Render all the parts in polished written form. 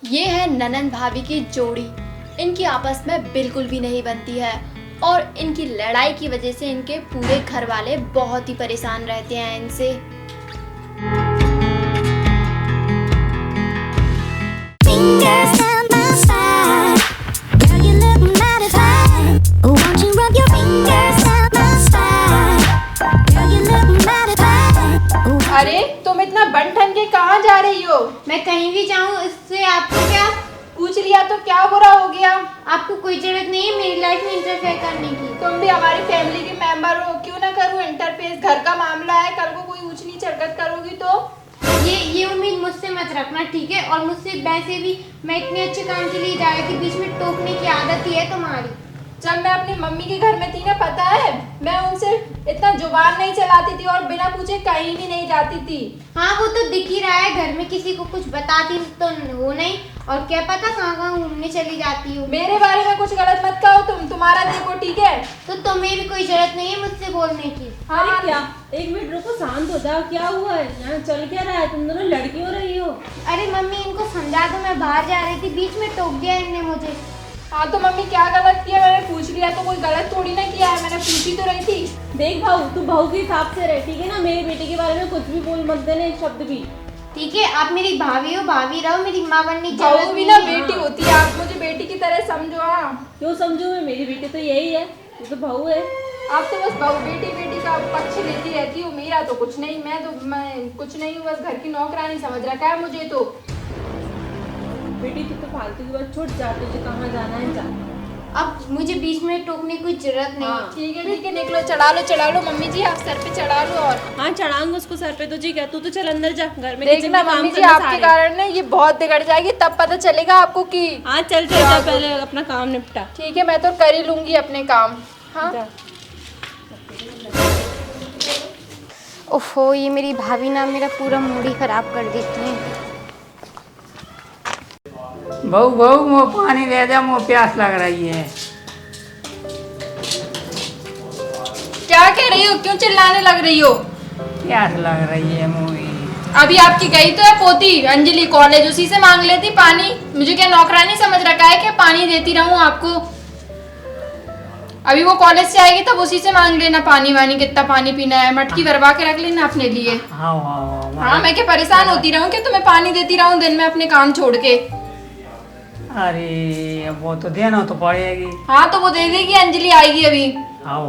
ये है ननंद भाभी की जोड़ी। इनकी आपस में बिल्कुल भी नहीं बनती है और इनकी लड़ाई की वजह से इनके पूरे घर वाले बहुत ही परेशान रहते हैं इनसे। Fingers down my spine. Girl, you look mighty fine. Won't you rub your fingers down my spine? Girl, you look mighty fine. अरे तुम इतना बन ठन के कहाँ जा रही हो? मैं कहीं भी जाऊँ इससे आपको क्या? पूछ लिया तो क्या बुरा हो गया? आपको कोई जरूरत नहीं है मेरी लाइफ में इंटरफेयर करने की। तुम भी हमारी फैमिली के मेंबर हो, क्यों ना करूँ इंटरफेस। घर का मामला है, कल को कोई ऊंच नीच हरकत करोगी तो ये उम्मीद मुझसे मत रखना, ठीक है? और मुझसे वैसे भी मैं इतने अच्छे काम के लिए जा रही थी, बीच में टोकने की आदत ही है तुम्हारी। जब मैं अपनी मम्मी के घर में थी ना, पता है मैं उनसे इतना जुबान नहीं चलाती थी और बिना पूछे कहीं भी नहीं जाती थी। हाँ वो तो दिख ही रहा है, घर में किसी को कुछ बताती तो वो नहीं, और क्या पता कहाँ कहाँ घूमने चली जाती हो। मेरे बारे में कुछ गलत मत कहो, तुम्हारा देखो, ठीक है? तो तुम्हें भी कोई जरूरत नहीं है मुझसे बोलने की। हाँ क्या एक मिनट रुको, शांत हो जाओ। क्या हुआ है यहाँ, चल क्या रहा है? तुम दोनों लड़की हो रही हो? अरे मम्मी इनको समझा दो, मैं बाहर जा रही थी, बीच में टोक दिया इनने मुझे। हाँ तो मम्मी क्या गलत किया? मैंने पूछ लिया तो कोई गलत थोड़ी ना किया है, मैंने पूछी तो रही थी। देख भाऊ, तू बहू के हिसाब से रहे, ठीक है ना? मेरी बेटी के बारे में कुछ भी बोल मत देना, एक शब्द भी। ठीक है, आप मेरी भाभी हो, भाभी रहो, मेरी माँ बनने की बहू जरूरत भी नहीं ना है। बेटी होती है, आप मुझे बेटी की तरह समझो। हाँ क्यों समझू मैं? मेरी बेटी तो यही है, ये तो बहू है। आप तो बस बहू बेटी का पक्ष लेती रहती हो, मेरा तो कुछ नहीं। मैं कुछ नहीं हूँ, बस घर की नौकरानी समझ रखा है मुझे तो। बेटी तू तो फालतू की बात छोड़, जा तुझे कहाँ जाना है जा। अब मुझे बीच में टोकने की कोई जरूरत नहीं। हाँ। ठीक है निकलो, चढ़ा लो मम्मी जी, आप सर पे चढ़ा लो। और हाँ चढ़ाऊंगा उसको सर पे, तो जी क्या? तू तो चल अंदर जा, घर में देखना मम्मी जी, आपके कारण ना ये बहुत बिगड़ जाएगी, तब पता चलेगा आपको कि। हाँ चल जा, पहले अपना काम निपटा। ठीक है, मैं तो कर ही लूंगी अपने काम। हाँ ओहो, ये मेरी भाभी ना मेरा पूरा मूड ही खराब कर देती है। बहू बहू मुँह पानी दे दे, मुँह प्यास लग रही है। क्या कह रही हो? क्यों चिल्लाने लग रही हो? प्यास लग रही है मुँह। अभी आपकी गई तो है पोती अंजलि कॉलेज, उसी से मांग लेती पानी। मुझे क्या नौकरानी समझ रखा है कि पानी देती रहूं आपको? अभी वो कॉलेज से आएगी तब उसी से मांग लेना पानी वानी, कितना पानी पीना है, मटकी भरवा के रख लेना अपने लिए। हाँ हाँ हाँ मैं क्या परेशान होती रहूं कि तुम्हें पानी देती रहूं दिन में अपने काम छोड़ के? अरे अब वो तो देना तो पड़ेगी। हाँ तो वो दे देगी, अंजलि आएगी अभी। आओ।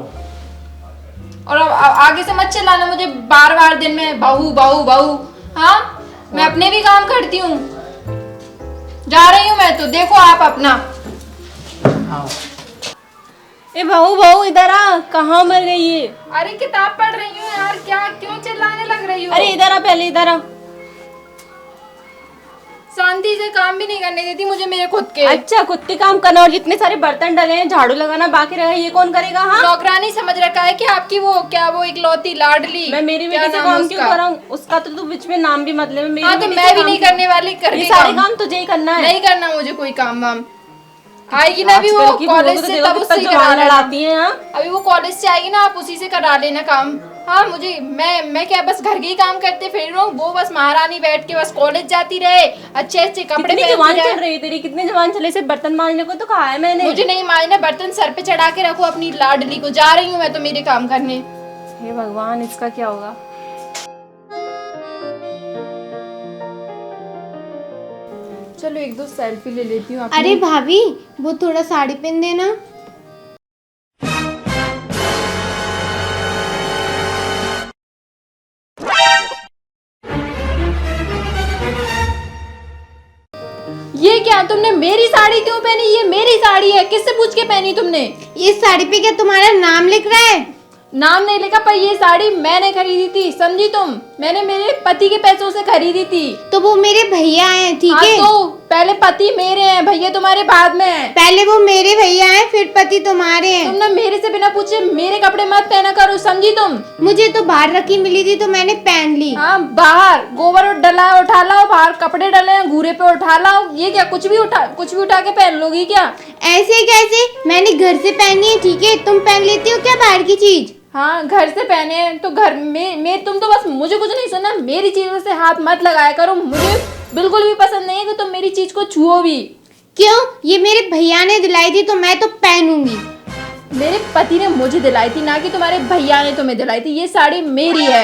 और अब आगे से मत चिल्लाना मुझे बार बार दिन में बहू बहू बहू। हाँ मैं अपने भी काम करती हूँ, जा रही हूँ मैं तो, देखो आप अपना। आओ। ए बहू बहू इधर आ, कहाँ मर गई ये? अरे किताब पढ़ रही हूँ यार, क्या क्यों चिल्लाने लग रही हो? अरे इधर आ, पहले इधर आ। शांति से काम भी नहीं करने देती मुझे मेरे खुद के। अच्छा खुद के काम करना, और जितने सारे बर्तन डले हैं झाड़ू लगाना बाकी रहा, ये कौन करेगा? हाँ नौकरानी समझ रखा है कि आपकी वो क्या, वो इकलौती लाडली। मैं मेरी बेटी से काम क्यों कराऊं? उसका तो तू बीच में नाम भी मत ले। मेरी हाँ तो बेटी मैं से भी काम नहीं क्यों? करने वाली, करके ये सारे काम तुझे ही करना है। नहीं करना मुझे कोई काम वाम। आएगी ना अभी वो आजकल की कॉलेज बहू तो से, देखो तब कितना उससे ही जुबान करा लेना। लड़ाती हैं। हाँ अभी वो कॉलेज से आएगी ना, आप उसी से करा लेना काम। हाँ मुझे मैं क्या बस घर के ही काम करते फिर रहा हूँ, वो बस महारानी बैठ के बस कॉलेज जाती रहे, अच्छे अच्छे कपड़े कितनी जवान पहनती चल रहे। रही है तेरी, कितनी जवान चले से बर्तन मांजने को तो कहा है मैंने। मुझे नहीं मायना, बर्तन सर पे चढ़ा के रखो अपनी लाडली को, जा रही हूँ मैं तो मेरे काम करने। हे भगवान, इसका क्या होगा? चलो एक दो सेल्फी ले लेती हूँ। अरे भाभी वो थोड़ा साड़ी पहन देना। ये क्या, तुमने मेरी साड़ी क्यों पहनी? ये मेरी साड़ी है, किससे पूछ के पहनी तुमने? ये साड़ी पे क्या तुम्हारा नाम लिख रहा है? नाम नहीं लिखा, पर ये साड़ी मैंने खरीदी थी, समझी तुम? मैंने मेरे पति के पैसों से खरीदी थी। तो वो मेरे भैया हैं, ठीक हाँ है? तो पहले पति मेरे हैं, भैया तुम्हारे बाद में हैं। पहले वो मेरे भैया हैं, फिर पति तुम्हारे हैं। तुम ना मेरे से बिना पूछे मेरे कपड़े मत पहना करो, समझी तुम? मुझे तो बाहर रखी मिली थी तो मैंने पहन ली। हाँ बाहर गोबर डला है उठा लाओ, बाहर कपड़े डले हैं घूरे पे उठा लाओ। ये क्या, कुछ भी उठा के पहन लोगी क्या? ऐसे कैसे? मैंने घर से पहनी है, ठीक है? तुम पहन लेती हो क्या बाहर की चीज? हाँ घर से पहने हैं तो घर में तुम तो बस मुझे कुछ नहीं सुनना, मेरी चीजों से हाथ मत लगाया करो। मुझे बिल्कुल भी पसंद नहीं है कि तुम मेरी चीज को छुओ भी। क्यों? ये मेरे भैया ने दिलाई थी तो मैं तो पहनूंगी। मेरे पति ने मुझे दिलाई थी, ना कि तुम्हारे भैया ने तुम्हें दिलाई थी। ये साड़ी मेरी है।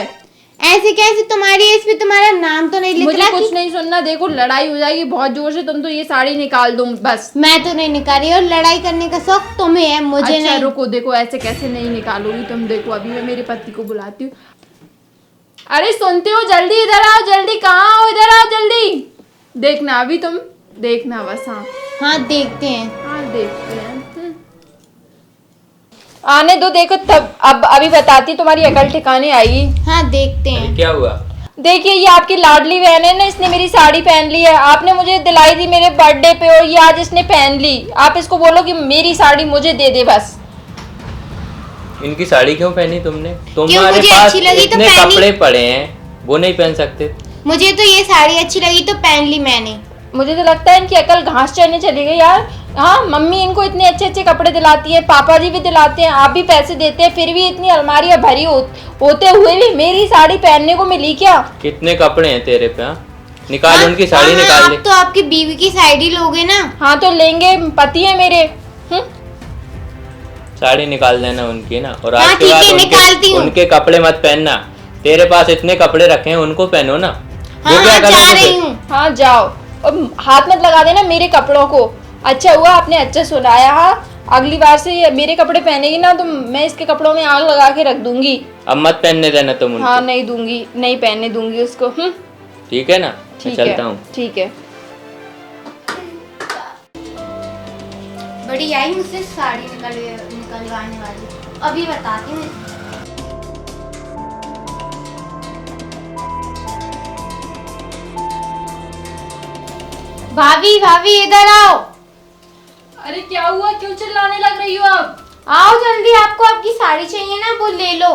ऐसे कैसे तुम्हारी है? इसमें तुम्हारा नाम तो नहीं लिख मुझे रहा कुछ कि... नहीं सुनना। देखो लड़ाई हो जाएगी बहुत जोर से, तुम तो ये साड़ी निकाल दो बस। मैं तो नहीं निकाली, और लड़ाई करने का शौक तुम्हें है, मुझे अच्छा नहीं। रुको, देखो ऐसे कैसे नहीं निकालोगी तुम। देखो अभी मैं मेरे पति को बुलाती हूँ। अरे सुनते हो? जल्दी इधर आओ, जल्दी। कहाँ हो? इधर आओ जल्दी। देखना अभी तुम, देखना बस। हाँ देखते हैं। हाँ देखते हैं। आने दो, देखो तब अब अभी बताती, तुम्हारी अकल ठिकाने आएगी। हाँ देखते हैं। क्या हुआ? देखिए ये आपकी लाडली बहन है ना, इसने मेरी साड़ी पहन ली है। आपने मुझे दिलाई थी मेरे बर्थडे पे और ये आज इसने पहन ली। आप इसको बोलो कि मेरी साड़ी मुझे दे दे बस। इनकी साड़ी क्यों पहनी तुमने? क्यों? तुम्हारे मुझे पास अच्छी लगी तो इतने पहनी। कपड़े पड़े हैं, वो नहीं पहन सकते? मुझे तो ये साड़ी अच्छी लगी तो पहन ली मैंने। मुझे तो लगता है इनकी अकल घास चरने चली गई यार। हाँ, मम्मी इनको इतने अच्छे अच्छे कपड़े दिलाती है, पापा जी भी दिलाते हैं, आप भी पैसे देते हैं, फिर भी इतनी अलमारियां भरी होते हुए भी मेरी साड़ी पहनने को मिली क्या? कितने कपड़े हैं तेरे पे? हाँ? निकाल हाँ, उनकी साड़ी हाँ, निकाल ले। आप तो आपकी बीवी की साड़ी लोगे ना। हाँ तो लेंगे, पति है मेरे। साड़ी निकाल देना उनकी ना, और हाँ, आज के ठीक बाद है, निकालती हूँ। उनके कपड़े मत पहनना। तेरे पास इतने कपड़े रखे हैं, उनको पहनो ना। हाँ वो क्या हाँ, जा करेंगे रही फिर? हूँ। हाँ जाओ, और हाथ मत लगा देना मेरे कपड़ों को। अच्छा हुआ आपने अच्छा सुनाया। हाँ, अगली बार से ये मेरे कपड़े पहनेगी ना तो मैं इसके कपड़ों में आग लगा के रख दूंगी। अब मत पहनने देना तुम उनको। हाँ नहीं दूंगी, नहीं पहनने दूंगी उसको। ठीक है ना? मैं ठीक चलता है, हूँ। ठीक है। बड़ी आई मुझसे साड़ी निकलवाने वाली, अभी बताती हूँ। भाभी भाभी इधर आओ। अरे क्या हुआ? क्यों चिल्लाने लग रही हो आप? आओ जल्दी, आपको आपकी साड़ी चाहिए ना, वो ले लो।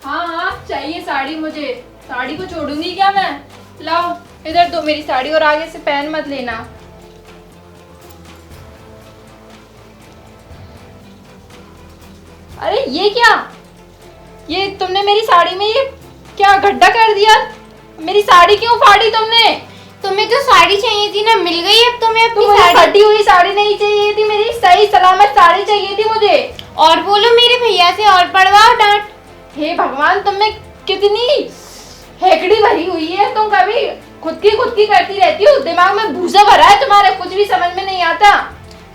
हाँ हाँ चाहिए साड़ी मुझे। साड़ी को छोड़ूंगी क्या मैं? लाओ इधर दो मेरी साड़ी, और आगे से पहन मत लेना। अरे ये क्या? ये तुमने मेरी साड़ी में ये क्या गड्ढा कर दिया? मेरी साड़ी क्यों फाड़ी तुमने? तुम्हें तो साड़ी चाहिए थी ना, मिल गई अब तुम्हें अपनी मुझे साड़ी। फटी हुई साड़ी नहीं चाहिए थी, मेरी सही सलामत साड़ी चाहिए थी मुझे। और बोलो मेरे भैया से और पड़वाओ डांट। हे भगवान, तुम में कितनी हेकड़ी भरी हुई है। तुम कभी खुद की करती रहती हो। दिमाग में भूसा भरा है तुम्हारे, कुछ भी समझ में नहीं आता।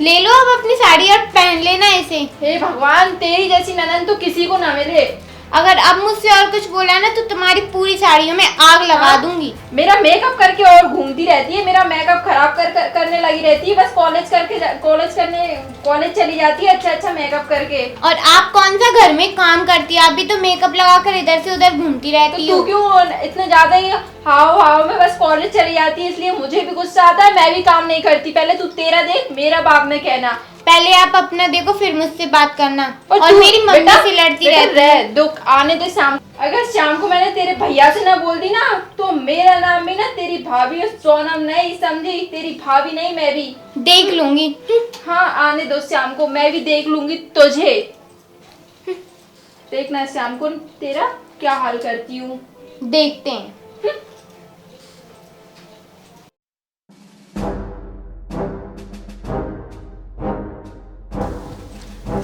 ले लो अब अपनी साड़ी और पहन लेना इसे। हे भगवान, तेरी जैसी ननद तो किसी को ना मिले। अगर अब मुझसे और कुछ बोला ना तो तुम्हारी पूरी साड़ियों में आग लगा हाँ? दूंगी। मेरा मेकअप करके और घूमती रहती है, मेरा मेकअप खराब करने लगी रहती है। बस कॉलेज चली जाती है अच्छा मेकअप करके। और आप कौन सा घर में काम करती है? आप भी तो मेकअप लगा कर इधर से उधर घूमती रहती तो हो। तू क्यों इतना ज्यादा ही हाव में बस कॉलेज चली जाती है, इसलिए मुझे भी गुस्सा आता है। मैं भी काम नहीं करती। पहले तू तेरा देख, मेरा बाप में कहना। पहले आप अपना देखो, फिर मुझसे बात करना। और तू- मेरी मम्मी बेटा- से लड़ती बेटा रहती रह, है। दुख आने दे शाम। अगर शाम को मैंने तेरे भैया से ना बोल दी ना तो मेरा नाम भी ना तेरी भाभी और सोनम नहीं समझी। तेरी भाभी नहीं, मैं भी देख लूंगी। हाँ आने दो शाम को, मैं भी देख लूंगी तुझे। देखना शाम को तेरा क्या हाल करती हूँ। देखते हैं।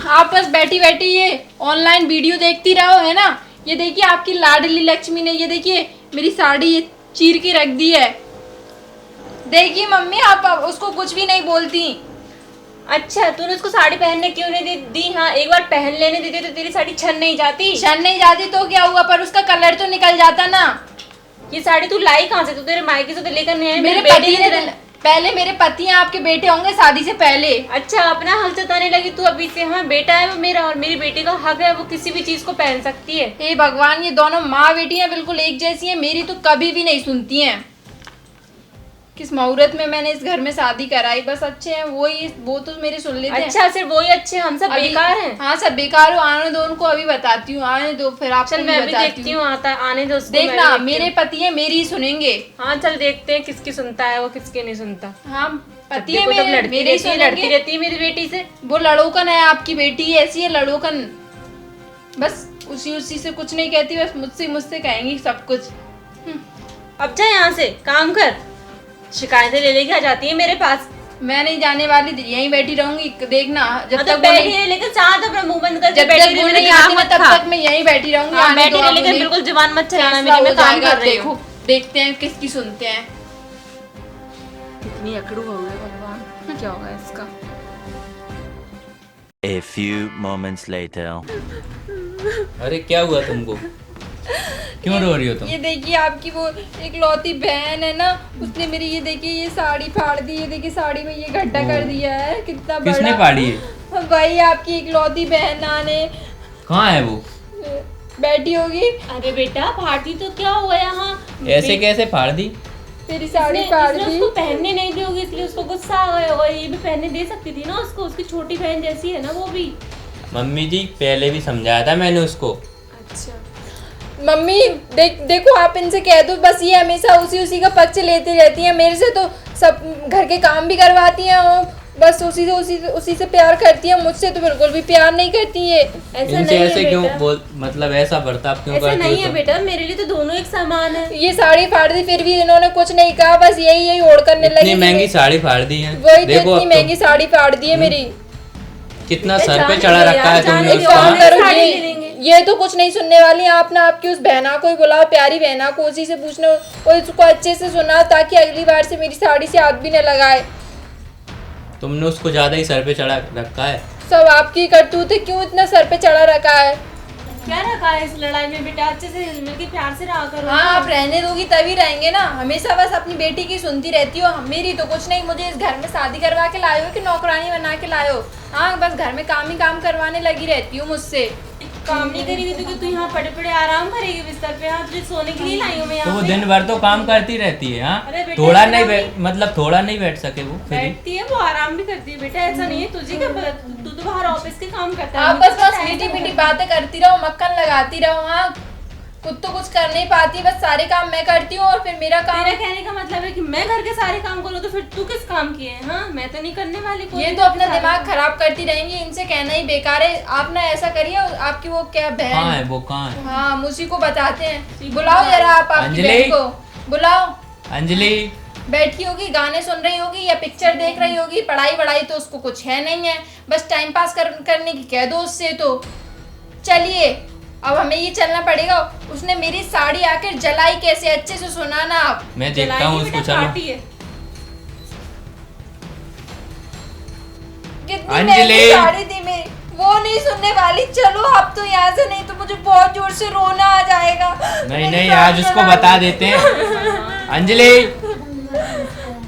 आप बस बैठी बैठी ये ऑनलाइन वीडियो देखती रहो, है ना। ये देखिए आपकी लाडली लक्ष्मी ने, ये देखिए मेरी साड़ी ये चीर के रख दी है। देखिए मम्मी, आप उसको कुछ भी नहीं बोलती। अच्छा, तूने उसको साड़ी पहनने क्यों नहीं दी? हाँ, एक बार पहन लेने देती तो तेरी साड़ी छन नहीं जाती। छन नहीं जाती तो क्या हुआ, पर उसका कलर तो निकल जाता ना। ये साड़ी तू लाई कहाँ से? तू तेरे मायके से तो लेकर नहीं आई। मेरे बेटे पति ने ने पहले, मेरे पति हैं, आपके बेटे होंगे शादी से पहले। अच्छा, अपना हक जताने लगी तू अभी से। हाँ, बेटा है वो मेरा, और मेरी बेटी का हक है, वो किसी भी चीज को पहन सकती है। हे भगवान, ये दोनों माँ बेटी हैं, बिल्कुल एक जैसी हैं। मेरी तो कभी भी नहीं सुनती हैं। किस मुहूर्त में मैंने इस घर में शादी कराई। बस अच्छे हैं वो तो मेरे सुन लेते हैं। अच्छा, सिर्फ वही अच्छे, हम सब बेकार हैं। हाँ सब बेकार हो। आने दो उनको, अभी बताती हूँ। आने दो, फिर आप चल मैं भी देखती हूँ, आता आने दो उसको। देखना, मैं भी देखती मेरे हूँ। पति है, मेरी ही सुनेंगे। हाँ चल देखते हैं किसकी सुनता है वो, किसकी नहीं सुनता। हाँ पति देखो, है तब मेरे, लड़ती मेरे ही रहती है, सुनेंगे। लड़ती रहती है मेरी बेटी से। वो लड़ोकन है, आपकी बेटी ऐसी है लड़ोकन। बस उसी से कुछ नहीं कहती, बस मुझसे कहेंगी सब कुछ। अब जा यहाँ से, काम कर। शिकायतें ले लेके आ जाती है मेरे पास। मैं नहीं जाने वाली, यहीं बैठी रहूंगी, देखना जब तक मतलब बैठी है लेकिन चाह तो अपना मुंह बंद करके जब बैठी तक वो रही, नहीं मेरे आती दिमाग मैं मत तब खा। तक मैं यहीं बैठी रहूंगी। हाँ, आने बैठी दो रही आप लेकिन मुझे। बिल्कुल जुबान मत चलाना फैसला मेरी, मैं हो काम जाएगा, कर रही देखो हूँ। देखते हैं किसकी सुनते हैं। कितनी अकड़ू हो गई भगवान, क्या होगा इसका। A few moments later. अरे क्या हुआ तुमको? क्यों रो रही हो तुम? ये देखिए आपकी वो एक लौती बहन है ना, उसने मेरी ये देखिए ये साड़ी फाड़ दी, ये देखिए साड़ी में ये गड्ढा कर दिया है, कितना बड़ा। किसने फाड़ी है? भाई आपकी एक लौती बहन नाने कहाँ है वो? बैठी होगी, अरे बेटा फाड़ी तो क्या हुआ यहाँ? ऐसे कैसे फाड़ दी? तेरी साड़ी इसने फाड़ इसने दी। उसको पहनने नहीं दी होगी इसलिए उसको गुस्सा आ गया होगा। ये भी पहनने दे सकती थी ना उसको, उसकी छोटी बहन जैसी है ना वो भी। मम्मी जी पहले भी समझाया था मैंने उसको। मम्मी देखो आप इनसे कह दो, बस ये हमेशा उसी का पक्ष लेती रहती हैं। मेरे से तो सब घर के काम भी करवाती हैं और बस उसी से प्यार करती है, मुझसे तो बिल्कुल भी प्यार नहीं करती है। ऐसा इनसे नहीं ऐसे है क्यों बेटा। बोल, मतलब ऐसा बर्ताव क्यों ऐसा करती नहीं हो है तुम? बेटा, मेरे लिए तो दोनों एक समान है। ये साड़ी फाड़ दी फिर भी इन्होंने कुछ नहीं कहा, बस यही ओढ़ करने लगी। इतनी महंगी साड़ी फाड़ दी है। वही तो, देखो इतनी अब महंगी साड़ी फाड़ दी है मेरी। कितना बेटा, सर पे जाने चढ़ा दो रखा यार, है तुमने जाने दो, एक काम उसका। करो, साड़ी ले लेंगे। ये तो कुछ नहीं सुनने वाली है। आप ना आपकी उस बहना को ही बुलाओ, प्यारी बहना को, उसी से पूछना और उसको अच्छे से सुना ताकि अगली बार से मेरी साड़ी से हाथ भी न लगाए। तुमने उसको ज्यादा ही सर पे चढ़ा रखा है। सब आपकी करतूत है, क्यों इतना सर पे चढ़ा रखा है? क्या रखा है इस लड़ाई में बेटा? अच्छे से हिल मिल के प्यार से रहा करो। हाँ आप रहने दोगी तभी रहेंगे ना, हमेशा बस अपनी बेटी की सुनती रहती हो। मेरी तो कुछ नहीं, मुझे इस घर में शादी करवा के लाए हो कि नौकरानी बना के लाए हो? हाँ बस घर में काम ही काम करवाने लगी रहती हो मुझसे। काम नहीं करेगी तो तू यहाँ पड़े पड़े आराम करेगी बिस्तर पे? हाँ तुझे सोने के लिए लाई हूँ मैं तो वो यहाँ पे। दिन भर तो काम करती रहती है। हाँ अरे बेटा, थोड़ा इतना नहीं भी- मतलब थोड़ा नहीं बैठ सके वो फिर ही। बैठती है वो, आराम भी करती है बेटा, ऐसा नहीं है। तुझे क्या पता, तू तो बाहर ऑफिस के काम करता है। आप मुझे बस पता है, मीठी ऐसा मीठी है। बातें करती रहो, मक्खन लगाती रहो। हाँ खुद तो कुछ कर नहीं पाती, बस सारे काम मैं करती हूँ और फिर मेरा काम। तेरा कहने का मतलब है कि मैं घर के सारे काम करूँ तो फिर तू किस काम की है? हाँ मैं तो नहीं करने वाली कोई ये भी तो अपना सारे दिमाग काम। खराब करती रहेंगी, इनसे कहना ही बेकार है। आप ना ऐसा करिए, आपकी वो क्या कहाँ बहन है वो? कहाँ है हाँ मुझी को बताते हैं, बुलाओ जरा आप आपकी अंजलि। बहन को बुलाओ। अंजलि? बैठी होगी, गाने सुन रही होगी या पिक्चर देख रही होगी। पढ़ाई वढ़ाई तो उसको कुछ है नहीं है, बस टाइम पास करने की कह दो उससे। तो चलिए अब हमें ये चलना पड़ेगा। उसने मेरी साड़ी आकर जलाई कैसे, अच्छे से सुनाना आप। मैं देखता हूँ जलाएगी उसको। बेटा, चलो पार्टी है। कितनी अंजलि। महंगी साड़ी थी मेरी, वो नहीं सुनने वाली। चलो आप तो यहाँ से, नहीं तो मुझे बहुत जोर से रोना आ जाएगा। नहीं मेरी नहीं साड़ी आज उसको जला बता दी। देते हैं। अंजलि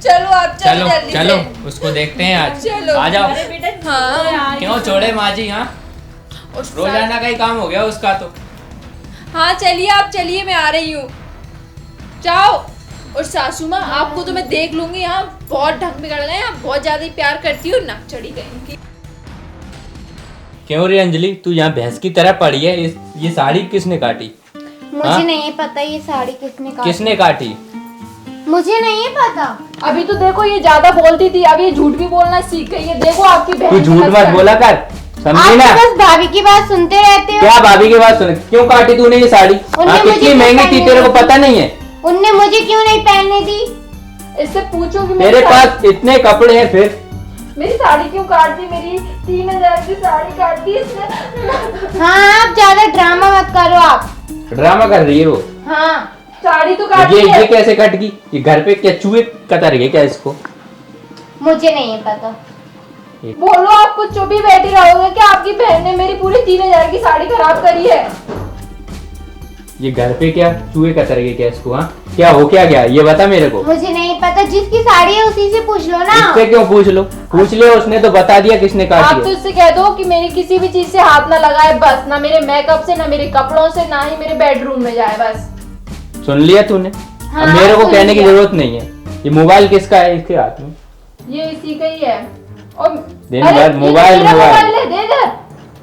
चलो आप चलो चलो जल्दी चलो से। उसको देखते हैं आज। चलो। आ जाओ। अरे बेटा हाँ। तो यार, क्यों छोड़े माँ जी? हाँ और रोजाना का ही काम हो गया उसका तो। हाँ चलिए आप चलिए, मैं आ रही हूँ, जाओ। और सासू माँ आपको तो मैं देख लूंगी, यहाँ बहुत ढंग बिगड़ गए, आप बहुत ज्यादा ही प्यार करती हो, नक चढ़ी गई। क्यों रे अंजलि तू यहाँ भैंस की तरह पड़ी है? ये साड़ी किसने काटी? मुझे हाँ? नहीं पता ये साड़ी किसने काटी। किसने काटी? मुझे नहीं पता। अभी तो देखो ये ज्यादा बोलती थी, अब ये झूठ भी बोलना सीख गई है। देखो आपकी बहन तू की झूठ मत हंस बोला कर, समझी आप ना? तो बस भाभी की बात सुनते रहते हो। क्या भाभी की बात सुन? क्यों काटी तूने ये साड़ी? उन्हें हाँ मुझे कितनी क्यों महंगी थी, पहनने तेरे को दी? पता नहीं है? उनने मुझे क्यों नहीं पहनने दी? इससे पूछो कि तेरे पास इतने कपड़े हैं फिर मेरी साड़ी क्यों काट दी? मेरी 3000 की साड़ी काट दी इसने। हाँ आप ज्यादा ड्रामा मत करो आप। ड्रामा कर रही है वो। हाँ साड़ी तो काट ये दी है। कैसे कट गई? ये घर पे क्या चूहे कतर गए क्या इसको? मुझे नहीं पता। बोलो आप कुछ चुप ही बैठी रहोगे क्या? आपकी बहन ने मेरी पूरी 3000 की साड़ी खराब करी है। ये घर पे क्या चूहे कतर गए क्या इसको? हाँ क्या हो क्या गया ये बता मेरे को। मुझे नहीं पता, जिसकी साड़ी है उसी से पूछ लो ना। इससे क्यों पूछ लो? पूछ ले, उसने तो बता दिया किसने आप काटी तो है। इससे कह दो कि मेरी किसी भी चीज से हाथ ना लगाए, बस ना मेरे मेकअप से, ना मेरे कपड़ों से, ना ही मेरे बेडरूम में जाए, बस। सुन लिया तूने? हाँ, अब मेरे को सुन कहने की लिया। जरूरत नहीं है। ये मोबाइल किसका है इसके हाथ में? ये इसी का ही है। और दिन अरे, भर ये मोबाइल, मेरा मोबाइल। ले दे दे,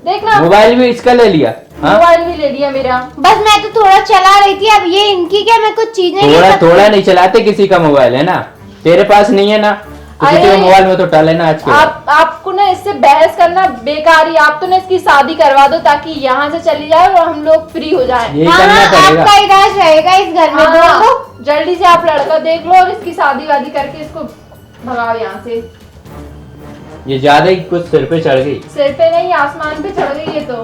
देखना मोबाइल भी इसका ले लिया? हाँ मोबाइल भी ले लिया मेरा। बस मैं तो थोड़ा चला रही थी, अब ये इनकी क्या, मैं कुछ चीजें नहीं थोड़ा सकती। थोड़ा नहीं चलाते किसी का मोबाइल, है ना? तेरे पास नहीं है ना, तो किसी अरे, के मोबाइल में तो टाले ना आज के बाद। आपको ना इससे बहस करना बेकार ही। आप तो ना इसकी शादी करवा दो ताकि यहाँ से चली जाए और हम लोग फ्री हो जाए। यही हाँ करना हाँ, पड़ेगा। आपका ही राज रहेगा इस घर में, बोल दो। जल्दी से आप लड़का देख लो और इसकी शादी वादी करके इसको भगाओ यहाँ से। ये ज्यादा ही कुछ सिर पे चढ़ गई। सिर पे नहीं, आसमान पे चढ़ गई ये तो।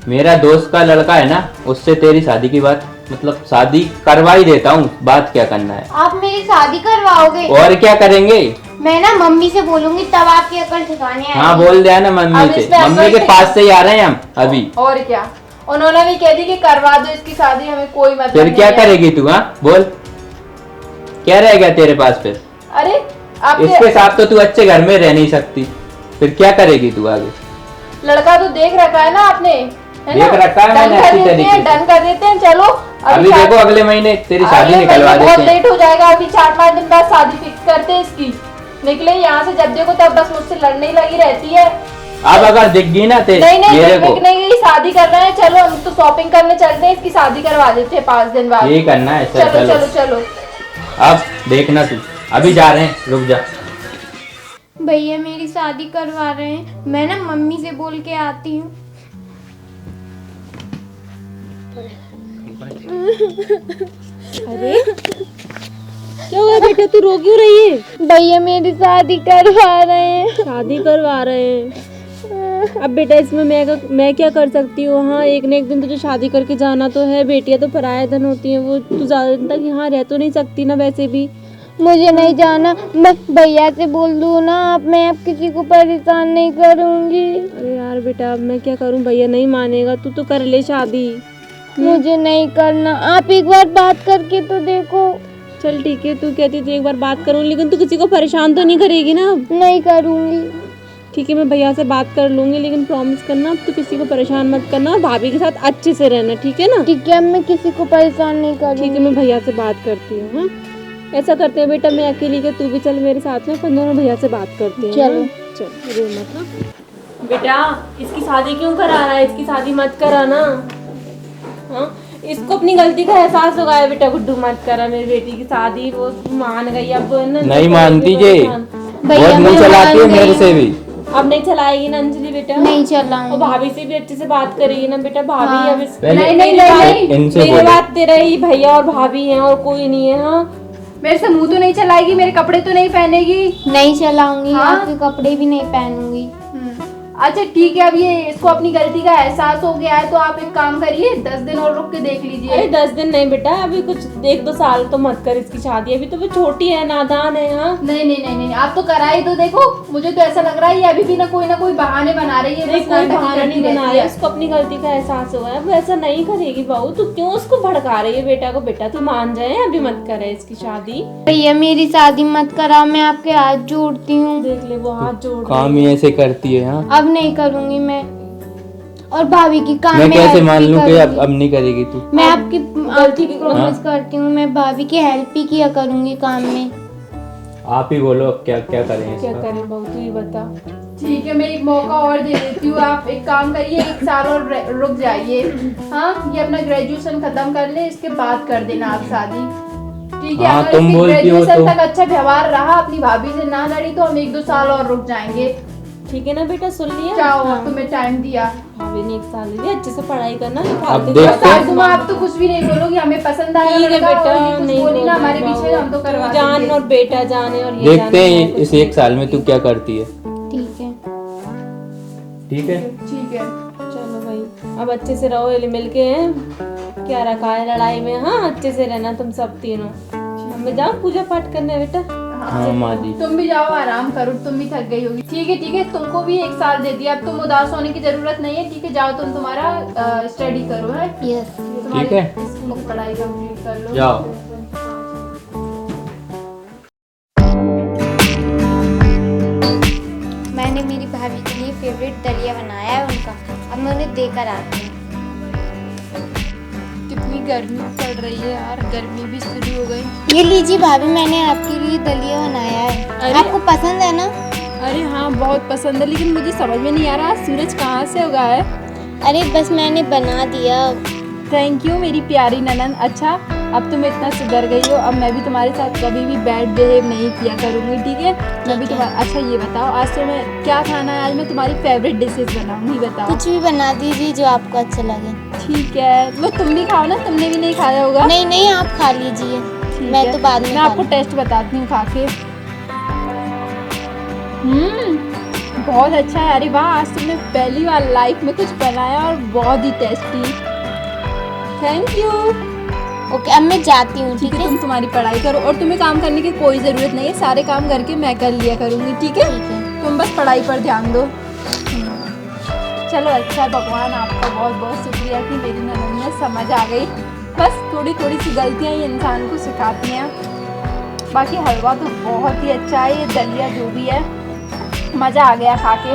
मेरा दोस्त का लड़का है ना, उससे तेरी शादी की बात, मतलब शादी करवा ही देता हूँ, बात क्या करना है। आप मेरी शादी करवाओगे? और क्या करेंगे। मैं ना मम्मी से बोलूंगी तब आपकी अकल ठिकाने आएगी। हाँ बोल दिया ना मम्मी अब से, इसमें मम्मी के अकल पास से ही आ रहे हैं हम अभी। और क्या, उन्होंने भी कह दी कि करवा दो इसकी शादी, हमें कोई मतलब फिर नहीं क्या है। करेगी तू? हाँ बोल, क्या रहेगा तेरे पास फिर? अरे आपके इसके साथ तो तू अच्छे घर में रह नहीं सकती, फिर क्या करेगी तू आगे? लड़का तो देख रखा है ना आपने, है ना? देख रखा है मैंने अच्छी तरीके से। डन कर देते हैं। चलो अभी देखो अगले महीने तेरी शादी अगले निकलवा महीने बहुत देते हैं। लेट हो जाएगा, अभी 4-5 दिन बाद शादी फिक्स करते हैं इसकी। निकले यहाँ से जब देखो तब बस मुझसे लड़ने ही लगी रहती है। अब अगर दिख गई ना नहीं मेरे को, नहीं, शादी कर रहे हैं, चलो हम तो शॉपिंग करने चलते हैं, इसकी शादी करवा देते हैं 5 दिन बाद। यही करना है। चलो चलो चलो चलो। अब देखना तू, अभी जा रहे हैं, रुक जा। भैया मेरी शादी करवा रहे हैं, मैं ना मम्मी से बोल के आती हूँ। क्या हुआ बेटा, तू रो क्यों रही है? भैया मेरी शादी करवा रहे हैं। शादी करवा रहे हैं। अब बेटा इसमें मैं क्या कर सकती हूँ? हाँ, एक न एक दिन तुझे शादी करके जाना तो है। बेटियां तो पराया धन होती हैं, वो तू ज्यादा दिन तक यहाँ रह तो नहीं सकती ना वैसे भी। मुझे नहीं जाना, मैं भैया से बोल दूँ ना, अब मैं अब किसी को परेशान नहीं करूँगी। अरे यार बेटा, अब मैं क्या करूँ, भैया नहीं मानेगा। तू तो कर ले शादी। मुझे नहीं करना, आप एक बार बात करके तो देखो। चल ठीक है, तू कहती तो एक बार बात करूँ, लेकिन तू किसी को परेशान तो नहीं करेगी ना? अब नहीं करूँगी। ठीक है, मैं भैया से बात कर लूंगी, लेकिन प्रॉमिस करना अब तू किसी को परेशान मत करना और भाभी के साथ अच्छे से रहना, ठीक है ना? ठीक है, अब मैं किसी को परेशान नहीं करूँगी। ठीक है, मैं भैया से बात करती हूँ। हाँ, ऐसा करते हैं बेटा, मैं अकेली के तू भी चल मेरे साथ में, अपन दोनों भैया से बात करते हैं। चलो। चल रो मत ना बेटा। इसकी शादी क्यों करा रहा है? इसकी शादी मत कराना। हाँ, इसको अपनी गलती का एहसास हो गया बेटा। गुड्डू मत करा मेरी बेटी की शादी, वो मान गई अब नहीं मानती जे, बहुत मुंह चलाती है मेरे से भी। अब नहीं चलाएगी ना अंजलि बेटा? नहीं चलाऊंगी। और भाभी से भी अच्छे से बात करेगी ना बेटा? भाभी हाँ। अब नहीं, नहीं, इनसे मेरे बोलो। बात तेरा ही भैया और भाभी हैं और कोई नहीं है। हाँ, मेरे से मुंह तो नहीं चलाएगी, मेरे कपड़े तो नहीं पहनेगी। नहीं चलाऊंगी। हाँ? आपके कपड़े भी नहीं पहनूंगी। अच्छा ठीक है, अब ये इसको अपनी गलती का एहसास हो गया है, तो आप एक काम करिए, 10 दिन और रुक के देख अरे लीजिए। 10 दिन नहीं बेटा, अभी कुछ 1-2 साल तो मत कर इसकी शादी, अभी तो वो छोटी है, नादान है। हाँ, नहीं, आप तो करा ही तो देखो। मुझे तो ऐसा लग रहा है ये अभी भी ना कोई बहाने बना रही है। नहीं बस कोई नाटक बहाना करती नहीं बना रहती रही है, है। उसको अपनी गलती का एहसास हुआ है, अब ऐसा नहीं करेगी बहू। तू क्यों उसको भड़का रही है बेटा को? बेटा तू मान जाए, अभी मत करे इसकी शादी। भैया मेरी शादी मत कराओ, मैं आपके हाथ जोड़ती हूँ। देख ले वो हाथ जोड़ काम ही ऐसे करती है। हाँ, अब नहीं करूँगी मैं, और भाभी की काम मैं में कैसे help मान भी लूं कि करूंगी। अब नहीं करेगी तू? मैं आपकी गलती की प्रॉमिस करती हूँ, मैं भाभी की हेल्प ही किया करूंगी काम में। आप ही बोलो अब क्या क्या करें क्या इसका? करें बहू, तू ही बता। ठीक है, मैं एक मौका और दे देती हूँ। आप एक काम करिए, 1 साल और रुक जाइए। हाँ, ये अपना ग्रेजुएशन खत्म कर ले, इसके बाद कर देना आप शादी। ठीक है? हाँ, अगर तुम इसकी बोलती हो ग्रेजुएशन तो। तक अच्छा व्यवहार रहा, अपनी भाभी से ना लड़ी, तो हम 1-2 साल और रुक जाएंगे। ठीक है ना बेटा, सुन लिया? जाओ, हाँ। तुम्हें टाइम दिया। भाभी ने 1 साल दिया, अच्छे से पढ़ाई करना। अब देखते हैं। सासू माँ, आप तो कुछ भी नहीं बोलोगी, हमें पसंद आया ठीक है लड़का, बेटा, और ये कुछ नहीं बोली ना बोलना हमारे बीच में, हम तो करवा तू जान देंगे। और बेटा जाने और ये देखते जाने हैं और इस कुछ 1 साल में तू क्या करती है। ठीक है। ठीक है, ठीक है। चलो भाई, अब अच्छे से रहो, हिल मिल के। हैं क्या रखा है लड़ाई में? हाँ, अच्छे से रहना तुम सब तीनों। मैं जाऊँ पूजा पाठ करने बेटा? हाँ माँ जी। तुम भी जाओ, आराम करो, तुम भी थक गई होगी। ठीक है, तुमको भी 1 साल दे दिया, अब तुम उदास होने की जरूरत नहीं है। ठीक है, जाओ, तुम तुम्हारा स्टडी करो। है यस। ठीक है, पढ़ाई कंप्लीट कर लो। जाओ। मैंने मेरी भाभी के लिए फेवरेट दलिया बनाया है उनका, अब मैं उन्हें देकर आती हूँ। कितनी गर्मी पड़ रही है यार, गर्मी भी शुरू हो गई। ये लीजिए भाभी, मैंने आपके लिए दलिया बनाया है। अरे। आपको पसंद है ना? अरे हाँ, बहुत पसंद है, लेकिन मुझे समझ में नहीं आ रहा सूरज कहाँ से उगा है। अरे बस मैंने बना दिया। थैंक यू मेरी प्यारी ननन। अच्छा, अब तुम इतना सुधर गई हो, अब मैं भी तुम्हारे साथ कभी भी बैड बिहेव नहीं किया करूँगी। ठीक है? मैं भी तुम्हारा। अच्छा ये बताओ, आज तो मैं क्या खाना है? आज मैं तुम्हारी फेवरेट डिशेज बनाऊंगी, बताओ। कुछ भी बना दीजिए जो आपको अच्छा लगे। ठीक है, लो तुम भी खाओ ना, तुमने भी नहीं खाया होगा। नहीं नहीं, आप खा लीजिए, ठीक मैं है। तो बाद में मैं खा आपको टेस्ट बताती हूँ खा के। बहुत अच्छा है। अरे वाह, आज तुमने पहली बार लाइफ में कुछ बनाया और बहुत ही टेस्टी। Thank you. ओके, अब मैं जाती हूँ। ठीक है, तुम तुम्हारी पढ़ाई करो और तुम्हें काम करने की कोई ज़रूरत नहीं है, सारे काम करके मैं कर लिया करूँगी। ठीक है, तुम बस पढ़ाई पर ध्यान दो। चलो अच्छा, भगवान आपका बहुत बहुत शुक्रिया कि मेरी ननद में समझ आ गई। बस थोड़ी थोड़ी सी गलतियाँ ही इंसान को सिखाती हैं। बाकी हलवा तो बहुत ही अच्छा है, ये दलिया जो भी है, मज़ा आ गया खा के।